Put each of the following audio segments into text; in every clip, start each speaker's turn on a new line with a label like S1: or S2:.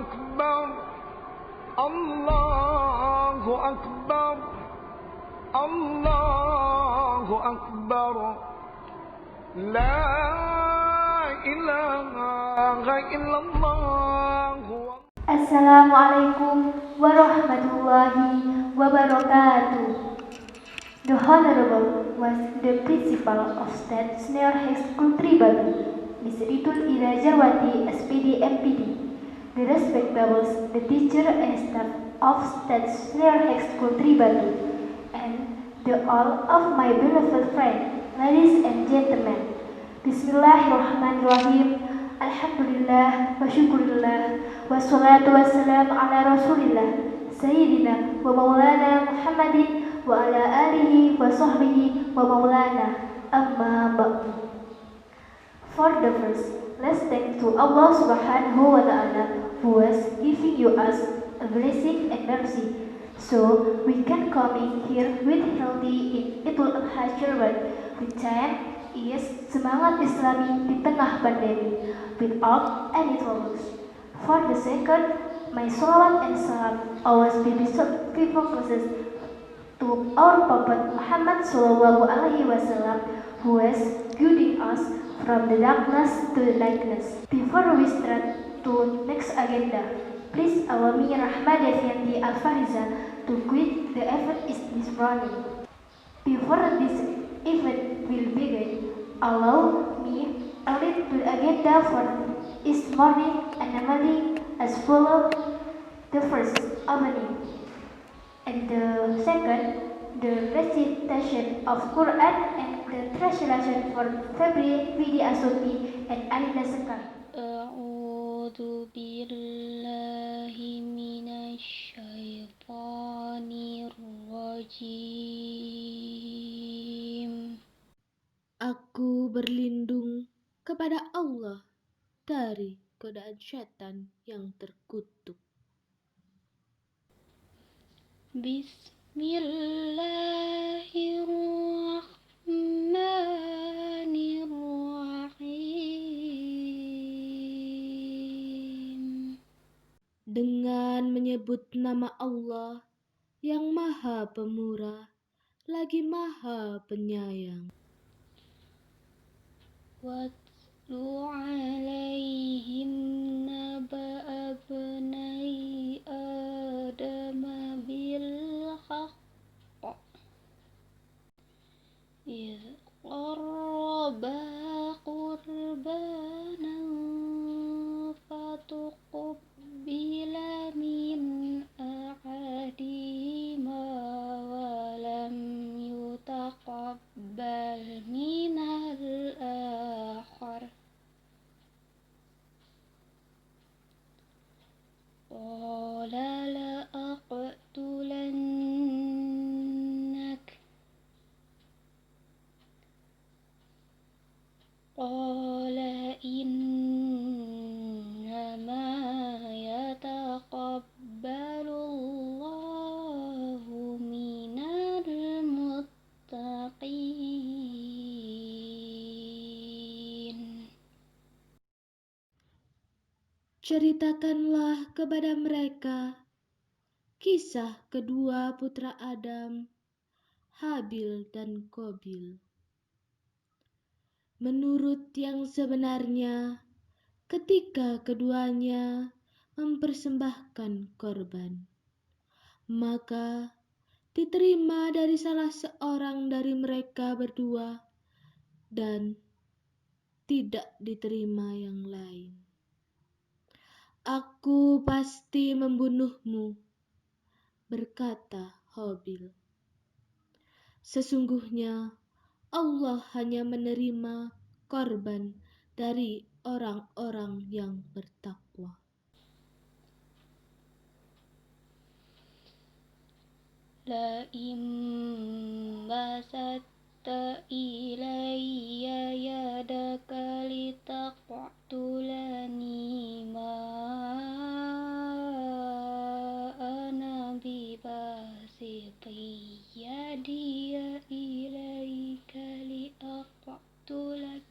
S1: أكبر الله أكبر الله أكبر لا إله إلا الله.
S2: Assalamualaikum warahmatullahi wabarakatuh. The Honorable was the principal of State Senior High School Tribatu, Ms. Ritul Irajawati, SPD MPD. The respectables, the teacher and staff of State Senior High School Tribatu, and the all of my beloved friends, ladies and gentlemen. Bismillahirrahmanirrahim. Alhamdulillah wa syukurillah wassalatu wassalamu ala rasulillah Sayyidina wa maulana Muhammadin wa ala alihi wa sahbihi wa maulana amma ba'du. For the first, let's thank to Allah subhanahu wa ta'ala who was giving you us a blessing and mercy so we can come in here with healthy in Idul Adha Shurban, with time is semangat Islami di tengah pandemi without any troubles. For the second, my salawat and salam always be focuses to our Prophet Muhammad Sallallahu Alaihi Wasallam, who is guiding us from the darkness to the lightness. Before we start to next agenda, please allow me Rahma Devianti Al-Fariza to quit the event is this morning. Before this event will begin, allow me a lead to the agenda for this morning and normally as follow. The first, opening, and the second, the recitation of Quran and the translation for Febri Widya Astuti and Alina Sekar.
S3: A'udzu billahi minasy syaithanir rajim.
S4: Aku berlindung kepada Allah dari godaan syaitan yang terkutuk. Bismillahirrahmanirrahim. Dengan menyebut nama Allah yang Maha Pemurah lagi Maha Penyayang.
S3: Watlu alaihim naba'a bnai Adama bil haqq idh qarraba qurbanan fatuqbila min ahadihima wa lam yutaqabbal minal akhar qala la aqtulannak qala innama yataqabbalullahu minal muttaqin.
S4: Ceritakanlah kepada mereka kisah kedua putra Adam, Habil dan Qabil. Menurut yang sebenarnya, ketika keduanya mempersembahkan korban, maka diterima dari salah seorang dari mereka berdua dan tidak diterima yang lain. Aku pasti membunuhmu, berkata Habil. Sesungguhnya Allah hanya menerima korban dari orang-orang yang bertakwa.
S3: La imbasatta ilayya yadaka litaqtulani ma ana bibasiti yadiya ilayka liaqtulak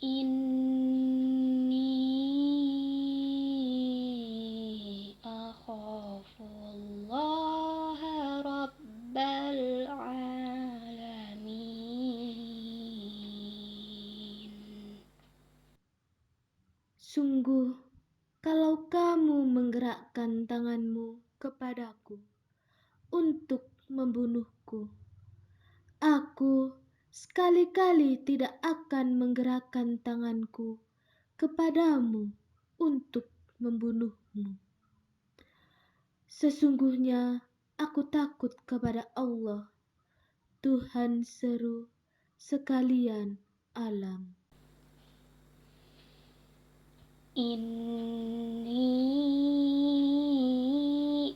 S3: in
S4: kamu menggerakkan tanganmu kepadaku untuk membunuhku, aku sekali-kali tidak akan menggerakkan tanganku kepadamu untuk membunuhmu. Sesungguhnya aku takut kepada Allah, Tuhan seru sekalian alam.
S3: Inni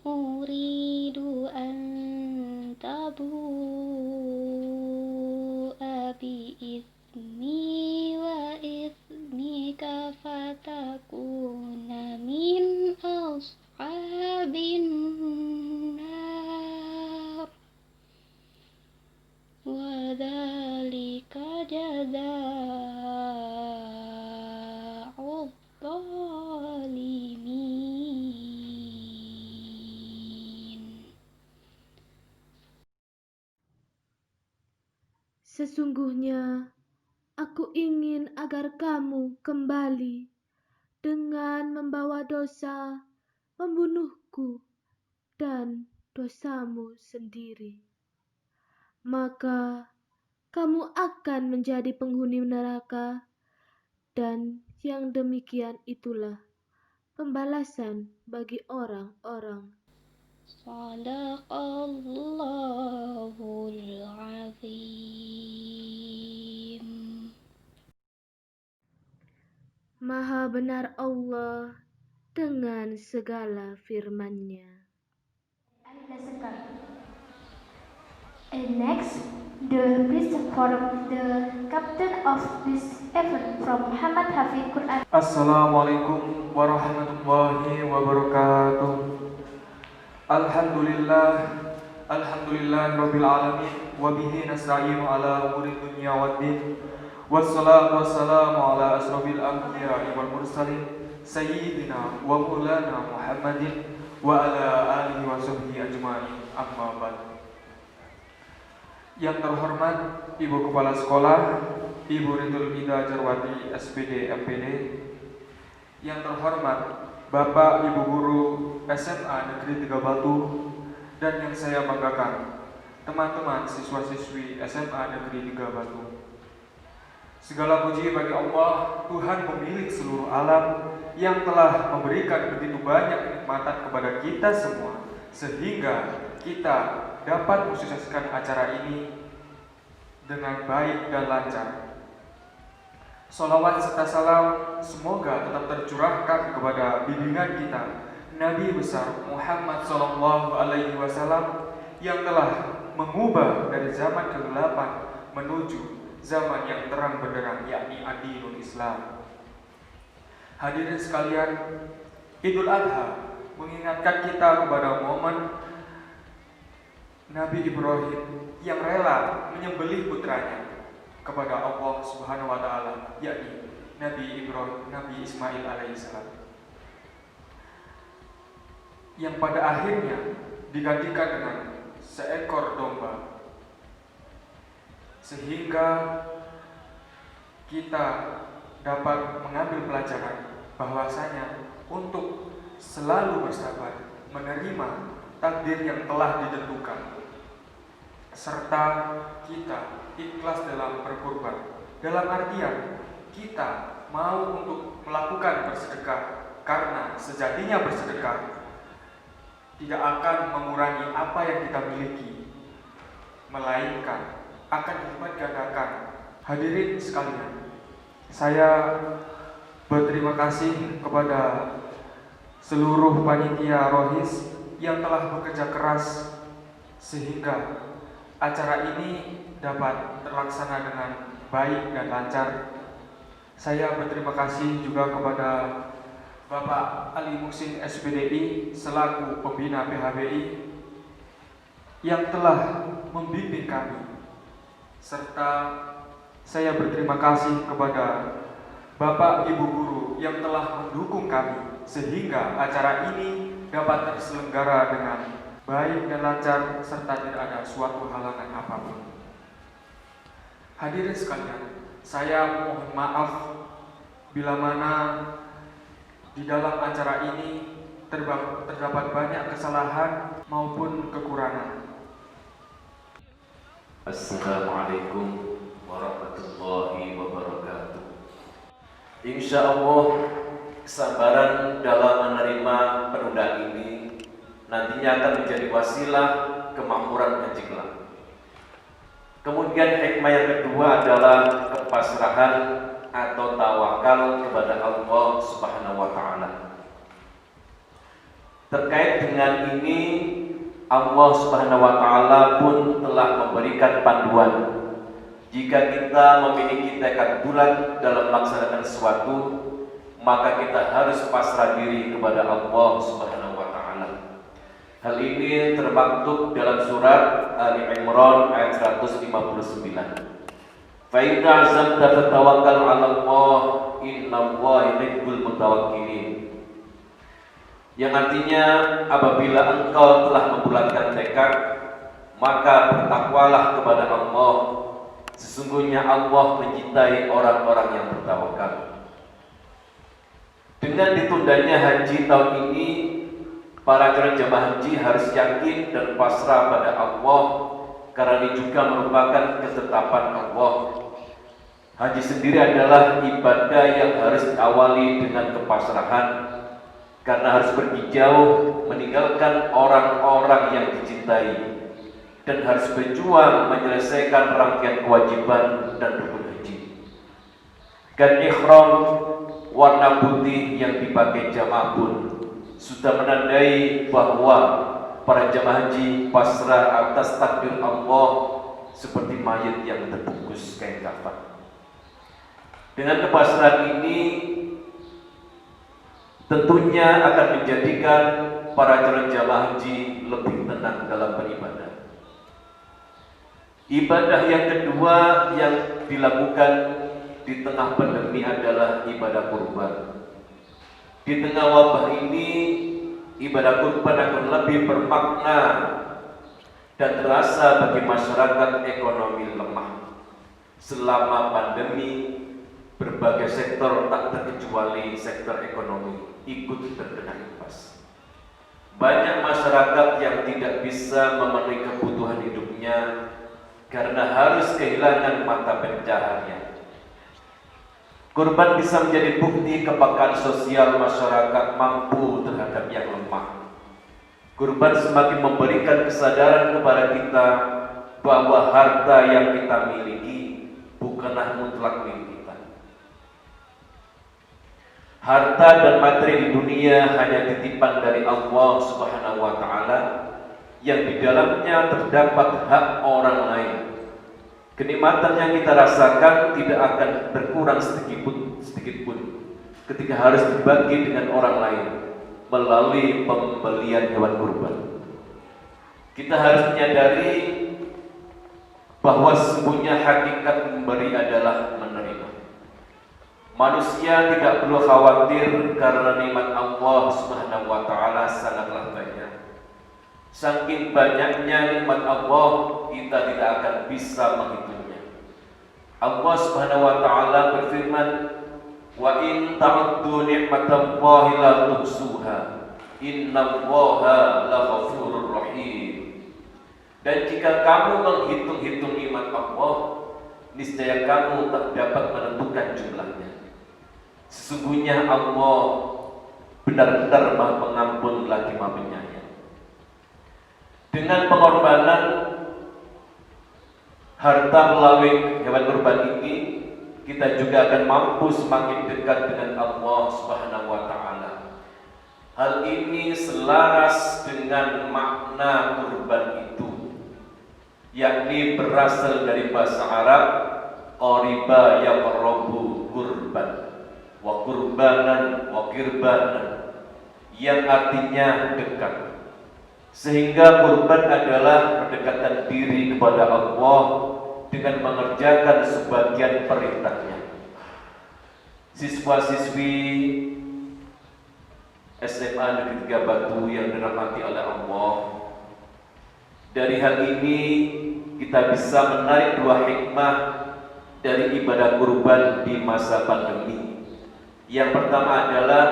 S3: uridu an tabu'a bi ismi wa ismika fatakuna min ashabin nar wa dzalika jazaa'ud zalimin.
S4: Sesungguhnya aku ingin agar kamu kembali dengan membawa dosa membunuhku dan dosamu sendiri. Maka kamu akan menjadi penghuni neraka, dan yang demikian itulah pembalasan bagi orang-orang.
S3: Shadaqallahul azim.
S4: Maha benar Allah dengan segala firman-Nya.
S2: And next, the priest for the captain of this event from Muhammad Hafid Quran.
S1: Assalamualaikum warahmatullahi wabarakatuh. Alhamdulillah rabbil alamin wa bihi nasta'inu ala umuri dunya waddin. Wassalatu wassalamu ala asrofil anbiya'i wal mursalin sayyidina wa maulana Muhammadin wa ala alihi wa sahbihi ajma'in. Amma ba'd. Yang terhormat Ibu Kepala Sekolah, Ibu Ridul Ida Jarwati SPD MPD. Yang terhormat Bapak Ibu Guru SMA Negeri 3 Batu, dan yang saya banggakan teman-teman siswa-siswi SMA Negeri 3 Batu. Segala puji bagi Allah, Tuhan pemilik seluruh alam, yang telah memberikan begitu banyak kenikmatan kepada kita semua, sehingga kita dapat mensukseskan acara ini dengan baik dan lancar. Sholawat serta salam semoga tetap tercurahkan kepada bimbingan kita, Nabi besar Muhammad SAW, yang telah mengubah dari zaman kegelapan menuju zaman yang terang benderang, yakni Adinul Islam. Hadirin sekalian, Idul Adha mengingatkan kita kepada momen Nabi Ibrahim yang rela menyembelih putranya kepada Allah Subhanahu wa taala, yakni Nabi Ismail alaihissalam, yang pada akhirnya digantikan dengan seekor domba. Sehingga kita dapat mengambil pelajaran bahwasanya untuk selalu bersabar menerima takdir yang telah ditentukan, serta kita ikhlas dalam berkorban, dalam artian kita mau untuk melakukan bersedekah, karena sejatinya bersedekah tidak akan mengurangi apa yang kita miliki, melainkan akan dilipat gandakan. Hadirin sekalian, saya berterima kasih kepada seluruh panitia Rohis yang telah bekerja keras sehingga acara ini dapat terlaksana dengan baik dan lancar. Saya berterima kasih juga kepada Bapak Ali Muhsin SPDI selaku pembina PHBI yang telah membimbing kami, serta saya berterima kasih kepada Bapak Ibu Guru yang telah mendukung kami sehingga acara ini dapat terselenggara dengan baik dan lancar serta tidak ada suatu halangan apapun. Hadirin sekalian, saya mohon maaf bila mana Di dalam acara ini terdapat banyak kesalahan maupun kekurangan.
S5: Assalamualaikum warahmatullahi wabarakatuh. Insya Allah kesabaran dalam menerima penundaan ini nantinya akan menjadi wasilah kemakmuran haji kelak. Kemudian hikmah yang kedua adalah kepasrahan atau tawakal kepada Allah Subhanahu wa taala. Terkait dengan ini Allah Subhanahu wa taala pun telah memberikan panduan. Jika kita memiliki tekad bulat dalam melaksanakan sesuatu, maka kita harus pasrah diri kepada Allah Subhanahu wa taala. Hal ini termaktub dalam surat Ali Imran ayat 159. Fa idza azamta fatawakkal 'ala Allah, innallaha yuhibbul mutawakkilin. Yang artinya apabila engkau telah membulatkan tekad, maka bertakwalah kepada Allah. Sesungguhnya Allah mencintai orang-orang yang bertawakal. Dengan ditundanya haji tahun ini, para calon jemaah haji harus yakin dan pasrah pada Allah, karena ini juga merupakan ketetapan Allah. Haji sendiri adalah ibadah yang harus diawali dengan kepasrahan, karena harus pergi jauh meninggalkan orang-orang yang dicintai dan harus berjuang menyelesaikan rangkaian kewajiban dan rukun haji. Dan ihram warna putih yang dipakai jamaah pun sudah menandai bahwa para jamaah haji pasrah atas takdir Allah seperti mayat yang terbungkus kain kafan. Dengan kepasrahan ini tentunya akan menjadikan para calon jamaah haji lebih tenang dalam beribadah. Ibadah yang kedua yang dilakukan di tengah pandemi adalah ibadah kurban. Di tengah wabah ini, ibadah kurban akan lebih bermakna dan terasa bagi masyarakat ekonomi lemah. Selama pandemi, berbagai sektor tak terkecuali sektor ekonomi ikut terkena imbas. Banyak masyarakat yang tidak bisa memenuhi kebutuhan hidupnya karena harus kehilangan mata pencaharian. Kurban bisa menjadi bukti kepekaan sosial masyarakat mampu terhadap yang lemah. Kurban semakin memberikan kesadaran kepada kita bahwa harta yang kita miliki bukanlah mutlak milik kita. Harta dan materi di dunia hanya titipan dari Allah Subhanahu wa taala yang di dalamnya terdapat hak orang lain. Kenikmatan yang kita rasakan tidak akan berkurang sedikit pun ketika harus dibagi dengan orang lain melalui pembelian hewan kurban. Kita harus menyadari bahwa sesungguhnya hakikat memberi adalah menerima. Manusia tidak perlu khawatir karena nikmat Allah Subhanahu wa taala sangatlah banyak. Saking banyaknya nikmat Allah, kita tidak akan bisa menghitungnya. Allah Subhanahu wa taala berfirman, "Wa in ta'uddu ni'matallahi la tuhsuha. Innallaha laghafurur rahim." Dan jika kamu menghitung-hitung nikmat Allah, niscaya kamu tak dapat menentukan jumlahnya. Sesungguhnya Allah benar-benar Maha Pengampun lagi Maha Penyayang. Dengan pengorbanan harta melalui hewan kurban ini, kita juga akan mampu semakin dekat dengan Allah Subhanahu wa taala. Hal ini selaras dengan makna kurban itu, yakni berasal dari bahasa Arab qariba yaqrabu kurban wa kurbanan wa kirbanan, yang artinya dekat. Sehingga kurban adalah pendekatan diri kepada Allah dengan mengerjakan sebagian perintahnya. Siswa-siswi SMA Negeri 3 Batu yang dirahmati oleh Allah, dari hal ini kita bisa menarik dua hikmah dari ibadah kurban di masa pandemi. Yang pertama adalah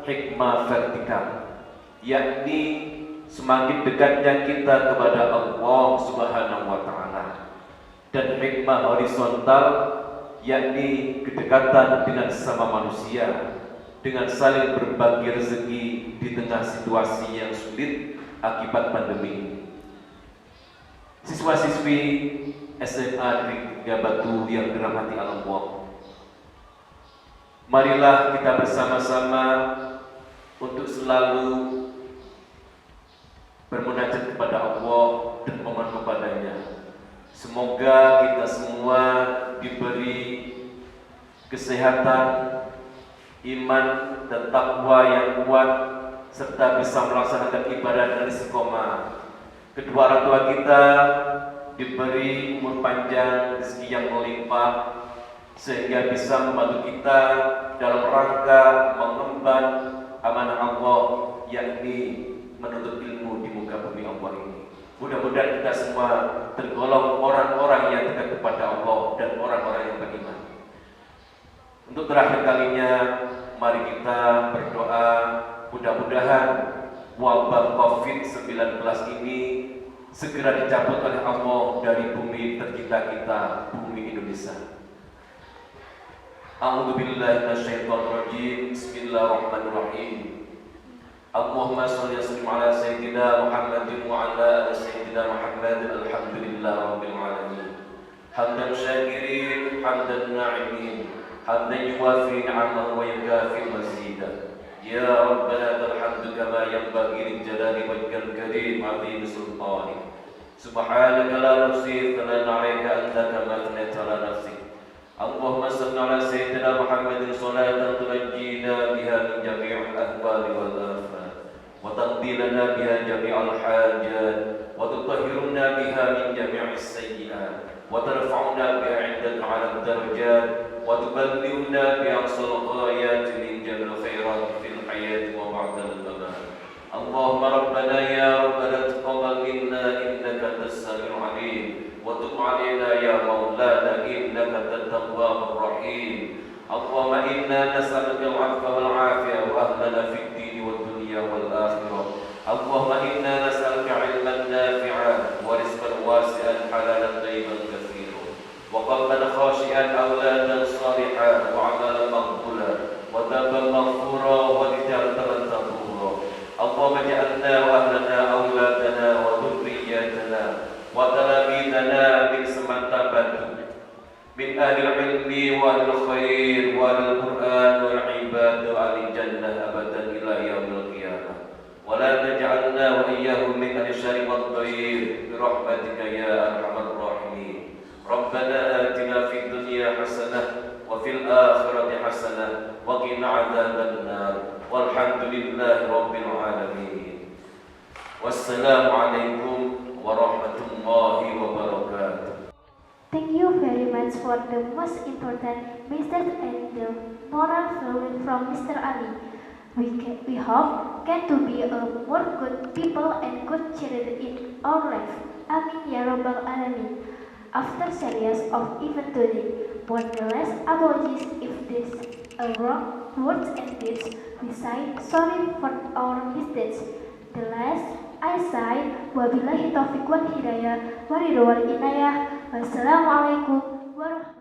S5: hikmah vertikal, yakni semakin dekatnya kita kepada Allah Subhanahu wa Ta'ala, dan hikmah horizontal, yakni kedekatan dengan sesama manusia, dengan saling berbagi rezeki di tengah situasi yang sulit akibat pandemi. Siswa-siswi SMA Negeri 3 Batu yang dirahmati Allah, marilah kita bersama-sama untuk selalu bermunajat kepada Allah dan memohon kepadanya. Semoga kita semua diberi kesehatan, iman dan takwa yang kuat, serta bisa melaksanakan ibadah dan istiqomah. Kedua orang tua kita diberi umur panjang, rezeki yang melimpah, sehingga bisa membantu kita dalam rangka mengemban amanah Allah, yakni menuntut ilmu di muka bumi Allah ini. Mudah-mudahan kita semua tergolong orang-orang yang dekat kepada Allah dan orang-orang yang beriman. Untuk terakhir kalinya, mari kita berdoa mudah-mudahan wabah COVID-19 ini segera dicabut oleh Allah dari bumi tercinta kita, bumi Indonesia. A'udzubillahi minasyaitonirrajim. Bismillahirrahmanirrahim. Allahumma shalli wa sallim ala sayyidina Muhammadin wa ala ali sayyidina Muhammad. Alhamdulillahirabbil alamin. Hamdan syakirin, hamdan na'imin, hamdan yuwafi ni'amahu wa yukafi mazidah. Ya Rabbana lakal hamdu kama yanbaghi li jalali wajhikal karim 'azimi sultanik. Subhanaka la nuhsi thanan 'alaika anta kama athnayta 'ala nafsik. Allahumma salli ala sayyidina Muhammadin salatan tunajjina biha min jami'il ahwali wal afat, wa taqdi lana biha jami'al hajat, wa tutahhiruna biha min jami'is sayyi'at, wa tarfa'una biha 'indaka 'ala darajat, wa tuballighuna bi aqsal ghayat min jami'il khairat fil hayati wa ba'dal mamat. Allahumma rabbana ya rabbana taqabbal minna innaka antas samiul 'alim, wa tub 'alaina ya maulana innaka antat tawwabur rahim. Allahumma inna nas'aluka al-'afwa wal 'afiyah wa ahlana fid din wad dunya wal akhirah. Allahumma inna nas'aluka 'ilman nafi'an wa rizqan wasi'an halalan tayyiban katsiran, wa qalban khashi'an, awladan salihan, wa 'amalan maqbulan, wa tawbatan maghfura, wa rijatan tabura. Allahumma ja'alna wa ahlana awladana wa dhurriyyatana wa talabidana min semata batu min ahlil ilmi wa ahlil khair wa ahlil quran wal ibad wa ahlil jannah abadan ila yaumil qiyamah. Wa la taj'alna wa iyyahum min ahli syarri wad dhair bi rahmatika ya arhamar rahimin. Rabbana atina fid dunya hasanah wa fil akhirati hasanah wa qina adzaban nar. Walhamdulillahi rabbil alamin. Wassalamualaikum warahmatullahi wabarakatuh.
S2: Thank you very much for the most important message and the moral value from Mr. Ali. We hope can to be a more good people and good children in our life. Amin ya rabbal alamin. After series of event today, borderless apologies if this wrong words and deeds. We say sorry for our mistakes. The last I say, wabillahi taufiq wal hidayah, wa ridwan inayah. Wassalamualaikum warahmatullahi wabarakatuh.